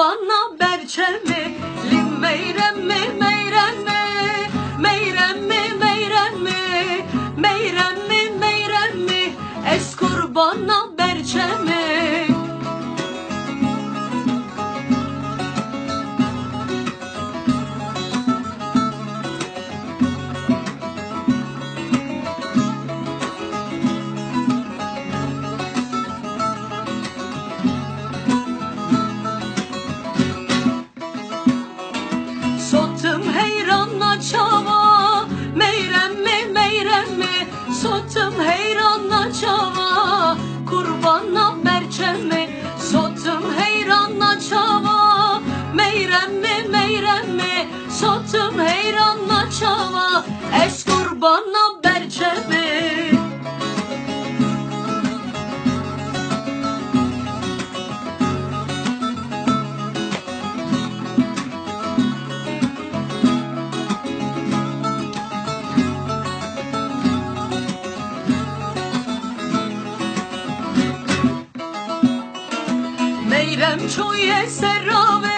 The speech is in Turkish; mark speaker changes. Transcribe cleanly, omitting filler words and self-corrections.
Speaker 1: kurbana berçemi, lim meyremi meyremi, meyremi meyremi, meyremi meyremi, es kurbana berçemi. Sotum heyranla çava, meyremi meyremi, sotum heyranla çava, kurbana berçemi. Sotum heyranla çava, meyremi meyremi, sotum heyranla çava, es kurbana berçemi. Meyrem çoye serrave,